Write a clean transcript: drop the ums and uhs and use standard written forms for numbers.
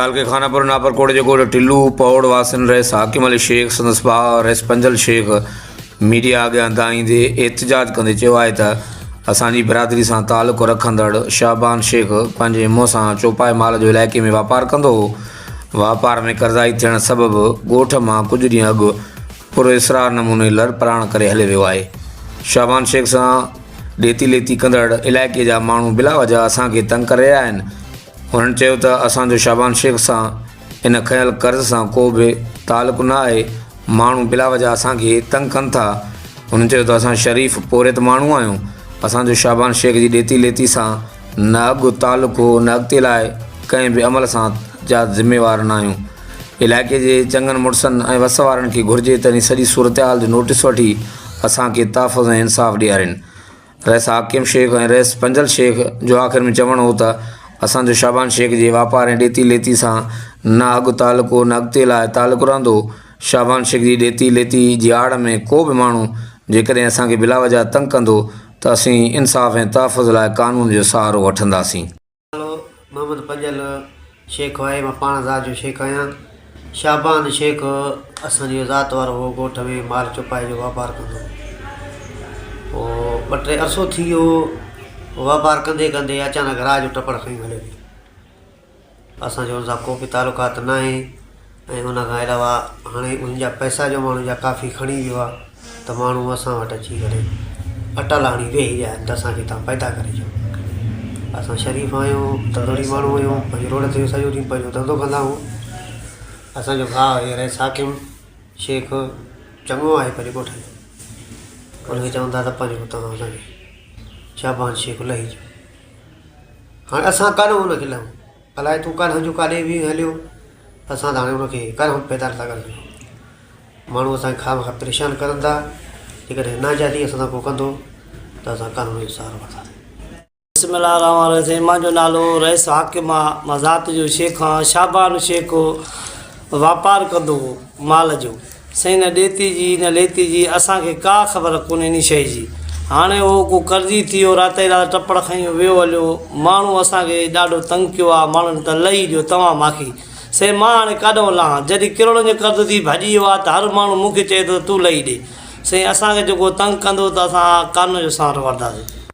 ताल के खानापुर नापरकोट जो टिल्लू पौड़ वासन रहे हाकिम अली शेख संदस भाउ रहे पंजल शेख मीडिया अॻियां आंदे एहतजाज कंदे चयो आहे त असांजी बिरादरी सां तालुक़ रखंदड़ शाबान शेख पंहिंजे मुंहं सां चौपाई माल जो इलाइक़े में वापार कंदो हो। वापार में कर्ज़ाई थियण सबबि ॻोठ मां कुझु ॾींहं अॻु पुरइसरार नमूने लड़पराण करे हले वियो आहे। शाबान शेख सां ॾेती लेती कंदड़ इलाइक़े जा माण्हू बिला वजह असांखे तंग करे रहिया आहिनि। उन्हनि चयो त असांजो शाबान शेख सां इन खयल कर्ज़ सां को बि तालुक़ु न आहे। माण्हू बिला वजह असांखे तंग कनि था। उन्हनि चयो त असां शरीफ़ पोरित माण्हू आहियूं। असांजो शाबान शेख जी ॾेती लेती सां न अॻु तालुक़ु न अॻिते लाइ कंहिं बि अमल सां जा ज़िम्मेवार न आहियूं। इलाइक़े जे चङनि मुड़ुसनि ऐं वस वारनि खे घुरिजे त इन सॼी सूरत हाल जो नोटिस वठी असांखे तहफ़ुज़ ऐं इंसाफ़ ॾियारीनि। रहिस हाकिम शेख ऐं रहिस पंजल शेख जो आख़िर में चवणो हो त असांजो शाबान शेख जे वापार ऐं ॾेती लेती सां न अॻु तालुक़ु न अॻिते लाइ तालुक़ु रहंदो। शाबान शेख जी ॾेती लेती जी आड़ में को बि माण्हू जेकॾहिं असांखे बिला वजह तंग कंदो त असीं इंसाफ़ ऐं तहफ़ुज़ लाइ कानून जो सहारो वठंदासीं। मोहम्मद पंजल शेख आहे, मां पाण ज़ात जो शेख आहियां। शाबान शेख असांजो ज़ात वारो हो, ॻोठ में माल चौपाई जो वापारु कंदो पोइ 2-3 अरसो थी वियो। वापारु कंदे कंदे अचानक राह जो टपड़ खईं हले वियो। असांजो हुन सां को बि तालुकात न आहे ऐं हुन खां अलावा हाणे उन्हनि जा पैसा जो माण्हू जा काफ़ी खणी वियो आहे त माण्हू असां वटि अची करे अटल हाणी वेही रहिया आहिनि त असांखे तव्हां पैदा करे ॾियो। असां शरीफ़ आहियूं, धंधोड़ी माण्हू आहियूं, पंहिंजी रोड ते सॼो ॾींहुं पंहिंजो धंधो कंदा आहियूं। असांजो भाउ आहे रहिस हाकिम शेख, चङो आहे पंहिंजे ॻोठ में। उनखे चवंदा त पंहिंजो तव्हां असांखे शाबान शेख लही जो। हाणे असां कान हुनखे लहूं, अलाए तूं कान जो काॾे बि हलियो, असां त हाणे हुनखे कान पैदा नथा करे सघूं। माण्हू असांखे खां परेशान करनि था। जेकॾहिं नाजाती असां सां को कंदो त असां कानून जो सहारो वठंदासीं। बिस्मिल्लाह रहमान रहीम। मुंहिंजो नालो रहिस हाकिम आहे, मां ज़ात जो शेख आहियां। शाबान शेख वापारु कंदो हो माल जो। साईं न ॾेती जी न लेती जी असांखे का ख़बर कोन्हे इन शइ जी। हाणे उहो को कर्ज़ी थी वियो, राति ई राति टपड़ खईं वियो हलियो। माण्हू असांखे ॾाढो तंग कयो आहे। माण्हुनि त लही ॾियो तव्हां मूंखे। साईं मां हाणे काॾों लहां, जॾहिं किरोड़नि जो कर्ज़ थी भॼी वियो आहे त हर माण्हू मूंखे चए थो तूं लही ॾे। साईं असांखे जेको तंग कंदो त असां कानून जो सहारो वठंदासीं।